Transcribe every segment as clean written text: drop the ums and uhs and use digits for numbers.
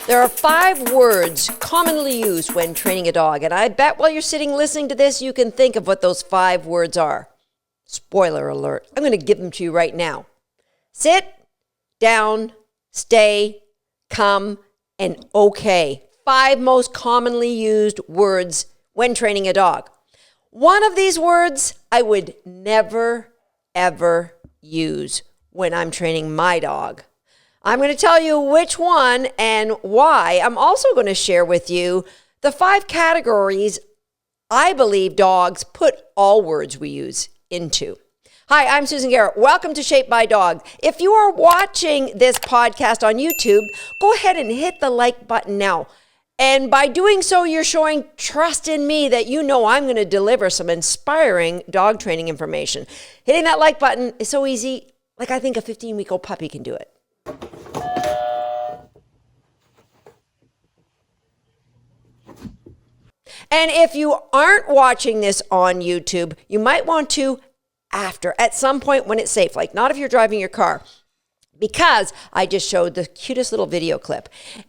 There are 5 words commonly used when training a dog, and I bet while you're sitting listening to this, you can think of what those 5 words are. Spoiler alert, I'm going to give them to you right now. Sit, down, stay, come, and okay. 5 most commonly used words when training a dog. One of these words I would never, ever use when I'm training my dog. I'm going to tell you which one and why. I'm also going to share with you the 5 categories I believe dogs put all words we use into. Hi, I'm Susan Garrett. Welcome to Shaped by Dog. If you are watching this podcast on YouTube, go ahead and hit the like button now. And by doing so, you're showing trust in me that you know I'm going to deliver some inspiring dog training information. Hitting that like button is so easy, like I think a 15-week-old puppy can do it. And if you aren't watching this on YouTube, you might want to at some point when it's safe, like not if you're driving your car, because I just showed the cutest little video clip.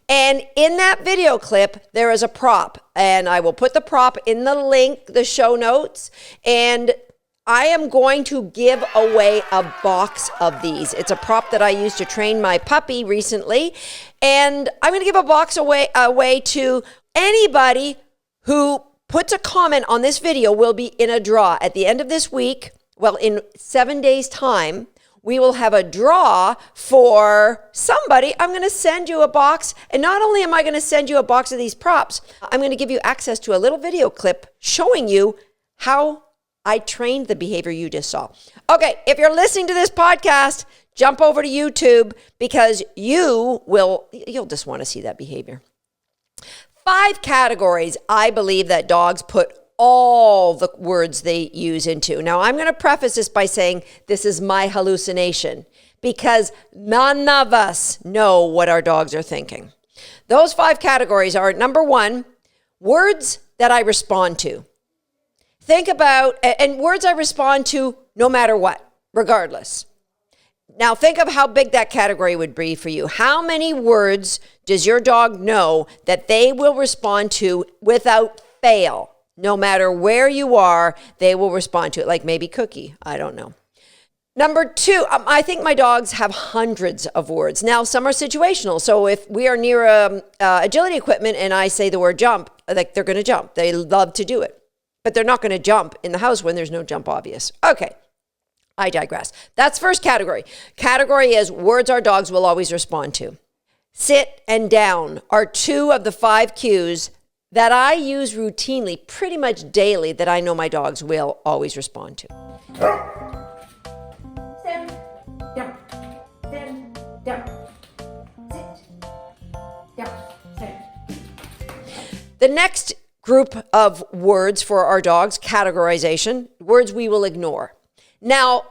And in that video clip, there is a prop, and I will put the prop in the link, the show notes, and I am going to give away a box of these. It's a prop that I used to train my puppy recently, and I'm going to give a box away to anybody who puts a comment on this video. Will be in a draw at the end of this week. Well, in 7 days' time, we will have a draw for somebody. I'm going to send you a box. And not only am I going to send you a box of these props, I'm going to give you access to a little video clip showing you how I trained the behavior you just saw. Okay, if you're listening to this podcast, jump over to YouTube because you'll just want to see that behavior. 5 categories I believe that dogs put all the words they use into. Now, I'm going to preface this by saying this is my hallucination because none of us know what our dogs are thinking. Those 5 categories are, number 1, words that I respond to. Think about, and words I respond to no matter what, regardless. Now, think of how big that category would be for you. How many words does your dog know that they will respond to without fail? No matter where you are, they will respond to it, like maybe cookie. I don't know. Number 2, I think my dogs have hundreds of words. Now, some are situational. So if we are near agility equipment and I say the word jump, like they're going to jump. They love to do it. But they're not going to jump in the house when there's no jump obvious. Okay, I digress. That's first category. Category is words our dogs will always respond to. Sit and down are 2 of the 5 cues that I use routinely, pretty much daily, that I know my dogs will always respond to. Stand, down, stand, down, sit, down, stand. The next group of words for our dogs, categorization, words we will ignore. Now,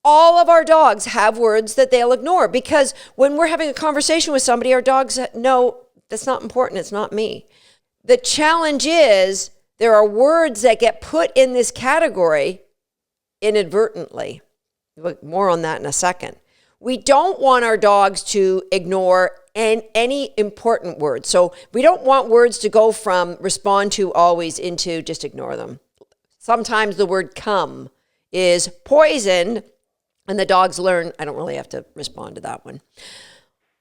all of our dogs have words that they'll ignore because when we're having a conversation with somebody, our dogs know that's not important, it's not me. The challenge is there are words that get put in this category inadvertently. More on that in a second. We don't want our dogs to ignore any important words. So we don't want words to go from respond to always into just ignore them. Sometimes the word come is poison, and the dogs learn, I don't really have to respond to that one.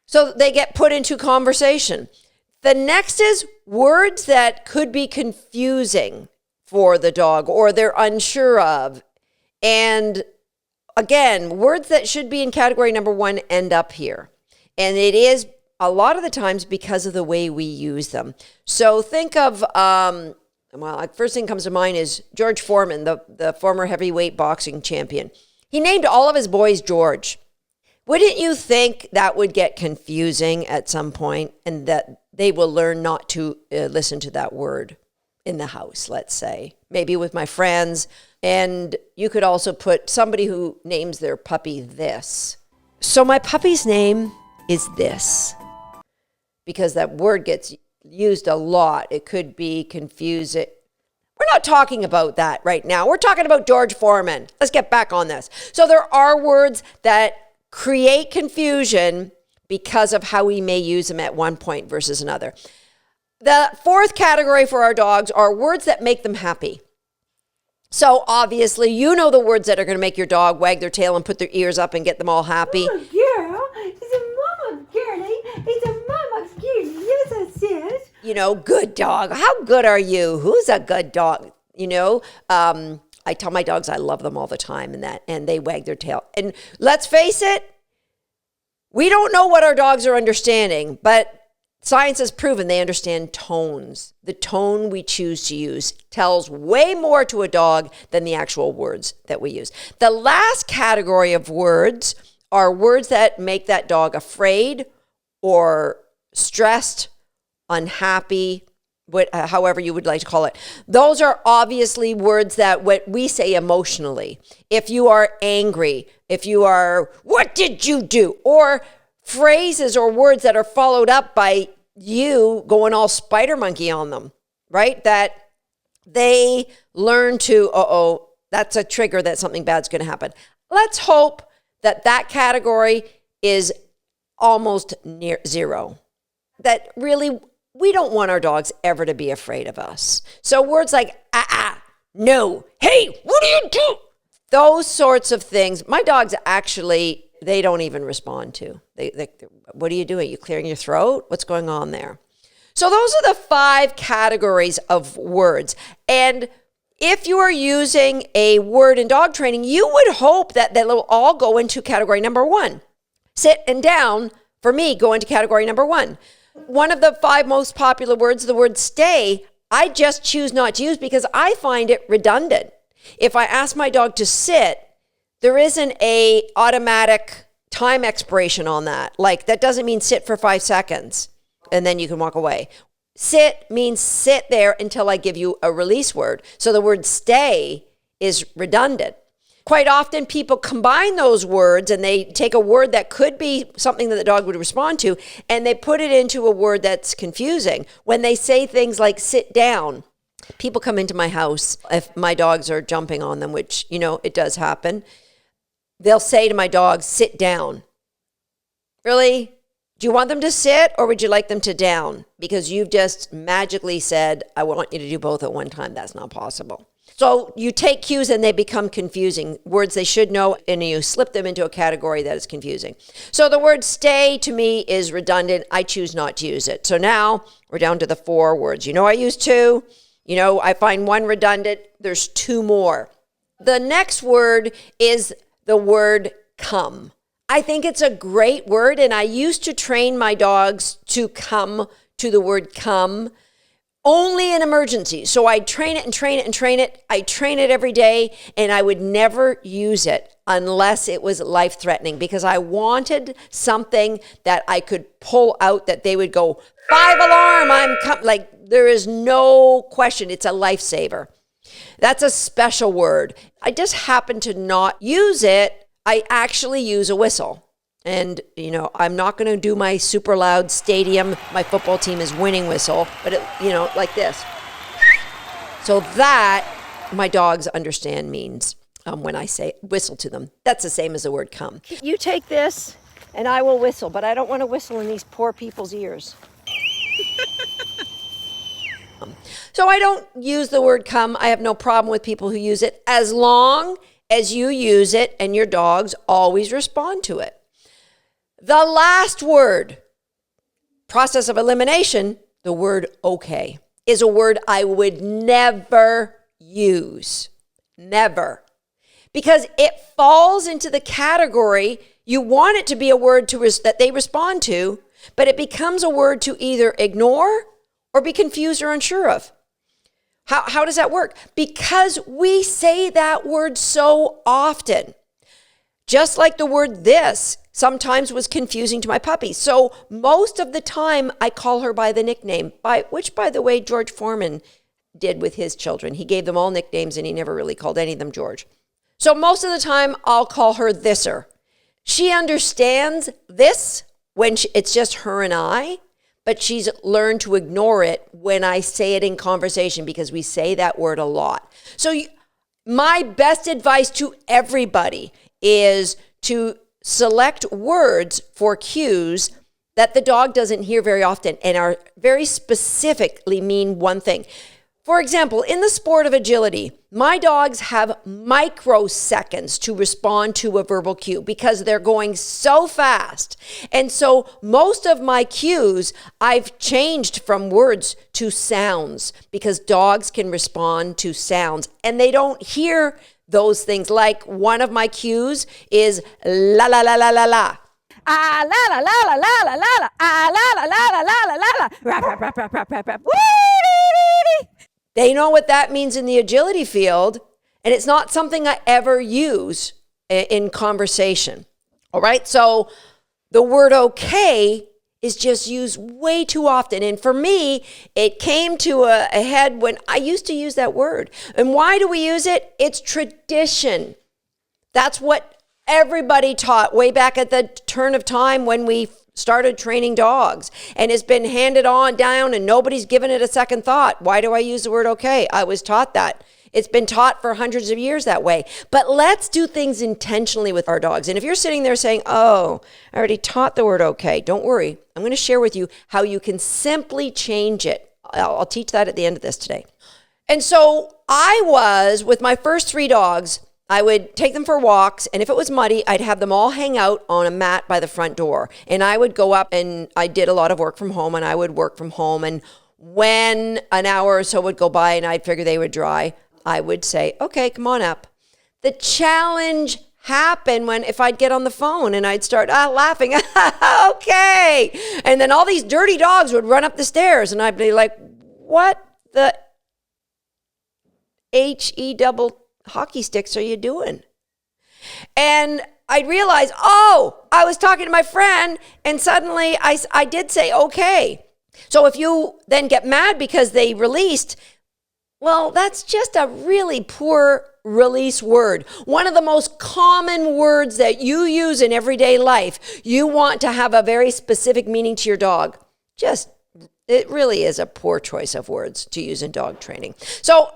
So they get put into conversation. The next is words that could be confusing for the dog or they're unsure of. And again, words that should be in category number 1 end up here. And it is a lot of the times because of the way we use them. So think of, first thing comes to mind is George Foreman, the former heavyweight boxing champion. He named all of his boys George. Wouldn't you think that would get confusing at some point and that they will learn not to listen to that word in the house, let's say, maybe with my friends. And you could also put somebody who names their puppy this. So my puppy's name is this because that word gets used a lot. It could be confusing. We're not talking about that right now. We're talking about George Foreman. Let's get back on this. So there are words that create confusion, because of how we may use them at one point versus another. The fourth category for our dogs are words that make them happy. So obviously, you know the words that are going to make your dog wag their tail and put their ears up and get them all happy. Oh, girl, it's a mama girlie. It's a mama girlie. Yes, I said. You know, good dog. How good are you? Who's a good dog? You know, I tell my dogs I love them all the time and they wag their tail. And let's face it, we don't know what our dogs are understanding, but science has proven they understand tones. The tone we choose to use tells way more to a dog than the actual words that we use. The last category of words are words that make that dog afraid or stressed, unhappy, however you would like to call it. Those are obviously words that what we say emotionally. If you are angry, if you are, what did you do? Or phrases or words that are followed up by you going all spider monkey on them, right? That they learn to, that's a trigger that something bad's going to happen. Let's hope that category is almost near zero. That really, we don't want our dogs ever to be afraid of us. So words like, no, hey, what do you do? Those sorts of things, my dogs actually, they don't even respond to. They, what are you doing? You clearing your throat? What's going on there? So those are the 5 categories of words. And if you are using a word in dog training, you would hope that they'll all go into category number 1. Sit and down, for me, go into category number 1. One of the 5 most popular words, the word stay, I just choose not to use because I find it redundant. If I ask my dog to sit, there isn't a automatic time expiration on that. Like, that doesn't mean sit for 5 seconds and then you can walk away. Sit means sit there until I give you a release word. So the word stay is redundant. Quite often people combine those words and they take a word that could be something that the dog would respond to and they put it into a word that's confusing. When they say things like sit down, people come into my house if my dogs are jumping on them, which, you know, it does happen. They'll say to my dog, sit down. Really? Do you want them to sit or would you like them to down? Because you've just magically said, I want you to do both at one time. That's not possible. So you take cues and they become confusing. Words they should know and you slip them into a category that is confusing. So the word stay to me is redundant. I choose not to use it. So now we're down to the 4 words. You know, I use 2. You know, I find 1 redundant. There's 2 more. The next word is the word come. I think it's a great word, and I used to train my dogs to come to the word come only in emergencies. So I train it and train it and train it. I train it every day, and I would never use it unless it was life-threatening because I wanted something that I could pull out that they would go, 5 alarm, I'm coming. Like, there is no question. It's a lifesaver. That's a special word. I just happen to not use it. I actually use a whistle. And, you know, I'm not going to do my super loud stadium, my football team is winning whistle, but, it, you know, like this. So that, my dogs understand means when I say whistle to them. That's the same as the word come. You take this and I will whistle, but I don't want to whistle in these poor people's ears. So I don't use the word come. I have no problem with people who use it as long as you use it and your dogs always respond to it. The last word, process of elimination, the word okay, is a word I would never use. Never. Because it falls into the category, you want it to be a word that they respond to, but it becomes a word to either ignore or be confused or unsure of. How does that work? Because we say that word so often. Just like the word this sometimes was confusing to my puppy. So most of the time I call her by the nickname, which by the way, George Foreman did with his children. He gave them all nicknames and he never really called any of them George. So most of the time I'll call her thisser. She understands this when it's just her and I, but she's learned to ignore it when I say it in conversation because we say that word a lot. So my best advice to everybody is to select words for cues that the dog doesn't hear very often and are very specifically mean one thing. For example, in the sport of agility, my dogs have microseconds to respond to a verbal cue because they're going so fast. And so most of my cues, I've changed from words to sounds because dogs can respond to sounds and they don't hear those things. Like one of my cues is la la la la la la. Ah la la la la la la la la. Ah la la la la la la la la. Rap rap rap rap rap rap rap. They know what that means in the agility field, and it's not something I ever use in conversation. All right, so the word okay is just used way too often. And for me, it came to a head when I used to use that word. And why do we use it? It's tradition. That's what everybody taught way back at the turn of time when we started training dogs, and it's been handed on down and nobody's given it a second thought. Why do I use the word okay? I was taught that. It's been taught for hundreds of years that way. But let's do things intentionally with our dogs. And if you're sitting there saying, oh, I already taught the word okay, don't worry. I'm going to share with you how you can simply change it. I'll teach that at the end of this today. And so I was, with my first 3 dogs, I would take them for walks, and if it was muddy, I'd have them all hang out on a mat by the front door. And I would go up, and I did a lot of work from home, and I would work from home. And when an hour or so would go by and I'd figure they would dry, I would say, okay, come on up. The challenge happened when if I'd get on the phone and I'd start laughing, okay. And then all these dirty dogs would run up the stairs, and I'd be like, what the H-E-double hockey sticks are you doing? And I'd realize, oh, I was talking to my friend and suddenly I did say, okay. So if you then get mad because they released, well, that's just a really poor release word. One of the most common words that you use in everyday life. You want to have a very specific meaning to your dog. It really is a poor choice of words to use in dog training. So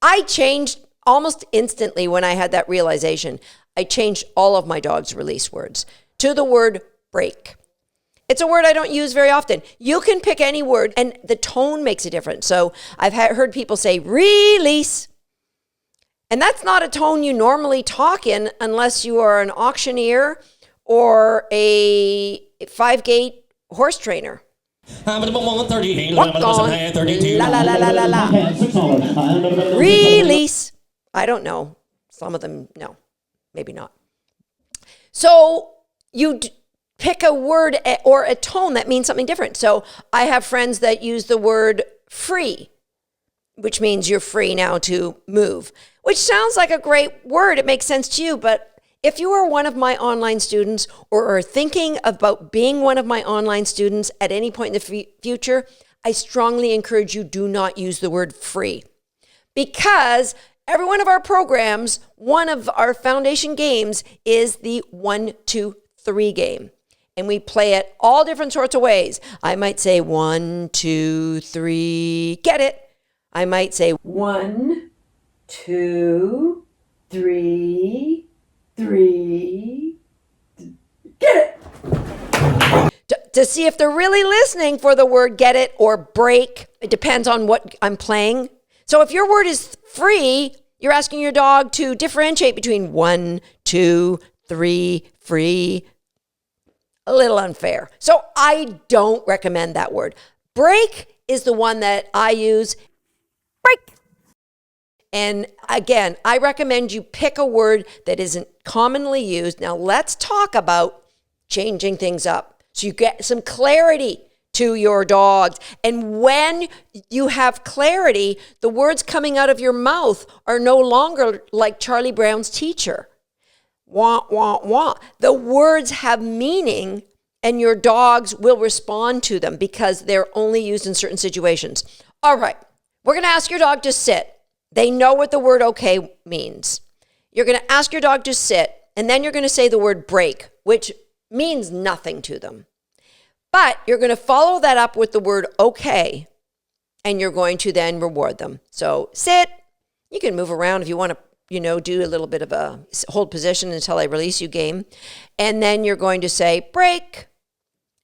I changed almost instantly when I had that realization. I changed all of my dog's release words to the word break. It's a word I don't use very often. You can pick any word and the tone makes a difference. So I've heard people say release. And that's not a tone you normally talk in unless you are an auctioneer or a 5-gate horse trainer. Walk on, la la la la la la. Release. I don't know. Some of them, no, maybe not. So you pick a word or a tone that means something different. So I have friends that use the word free, which means you're free now to move, which sounds like a great word. It makes sense to you. But if you are one of my online students or are thinking about being one of my online students at any point in the future, I strongly encourage you do not use the word free, because every one of our programs, one of our foundation games is the 1, 2, 3 game. And we play it all different sorts of ways. I might say 1, 2, 3, get it. I might say 1, 2, 3, 3, get it. To see if they're really listening for the word get it or break. It depends on what I'm playing. So if your word is free, you're asking your dog to differentiate between 1, 2, 3, free. A little unfair. So I don't recommend that word. Break is the one that I use. Break. And again, I recommend you pick a word that isn't commonly used. Now let's talk about changing things up so you get some clarity to your dogs. And when you have clarity, the words coming out of your mouth are no longer like Charlie Brown's teacher. Wah, wah, wah. The words have meaning and your dogs will respond to them because they're only used in certain situations. All right, we're going to ask your dog to sit. They know what the word okay means. You're going to ask your dog to sit, and then you're going to say the word break, which means nothing to them. But you're going to follow that up with the word okay, and you're going to then reward them. So sit. You can move around if you want to do a little bit of a hold position until I release you game. And then you're going to say break.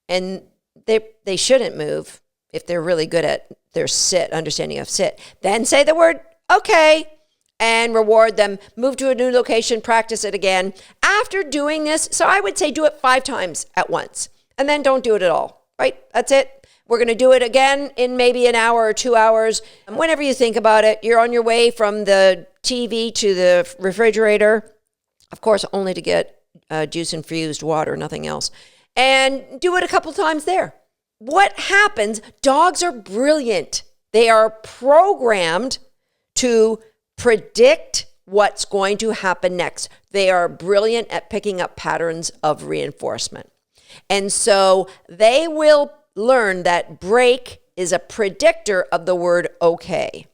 And they shouldn't move if they're really good at their understanding of sit. Then say the word okay and reward them. Move to a new location, practice it again. After doing this, so I would say do it 5 times at once. And then don't do it at all, right? That's it. We're going to do it again in maybe an hour or 2 hours. And whenever you think about it, you're on your way from the TV to the refrigerator, of course, only to get juice-infused water, nothing else. And do it a couple times there. What happens? Dogs are brilliant. They are programmed to predict what's going to happen next. They are brilliant at picking up patterns of reinforcement. And so they will learn that break is a predictor of the word okay.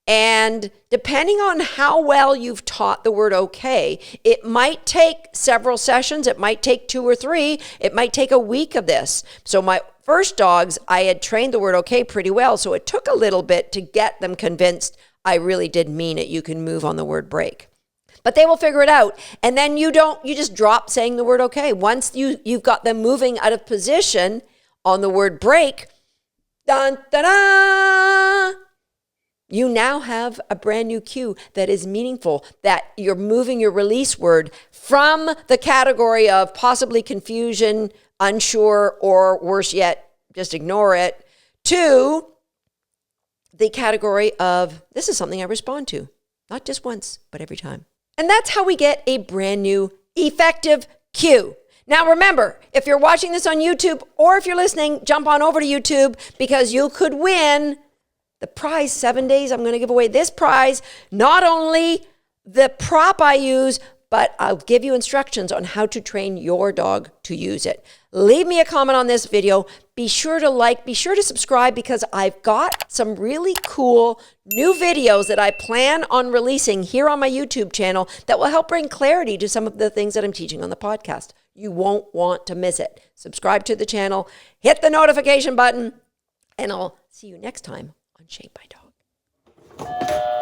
And depending on how well you've taught the word okay, it might take several sessions. It might take 2 or 3. It might take a week of this. So my first dogs, I had trained the word okay pretty well. So it took a little bit to get them convinced I really did mean it. You can move on the word break. But they will figure it out. And then you just drop saying the word okay. Once you've got them moving out of position on the word break, dun, dun, dun, you now have a brand new cue that is meaningful, that you're moving your release word from the category of possibly confusion, unsure, or worse yet, just ignore it, to the category of this is something I respond to, not just once, but every time. And that's how we get a brand new effective cue. Now remember, if you're watching this on YouTube or if you're listening, jump on over to YouTube because you could win the prize. 7 days, I'm going to give away this prize. Not only the prop I use, but I'll give you instructions on how to train your dog to use it. Leave me a comment on this video. Be sure to like, be sure to subscribe because I've got some really cool new videos that I plan on releasing here on my YouTube channel that will help bring clarity to some of the things that I'm teaching on the podcast. You won't want to miss it. Subscribe to the channel, hit the notification button, and I'll see you next time on Shaped by Dog.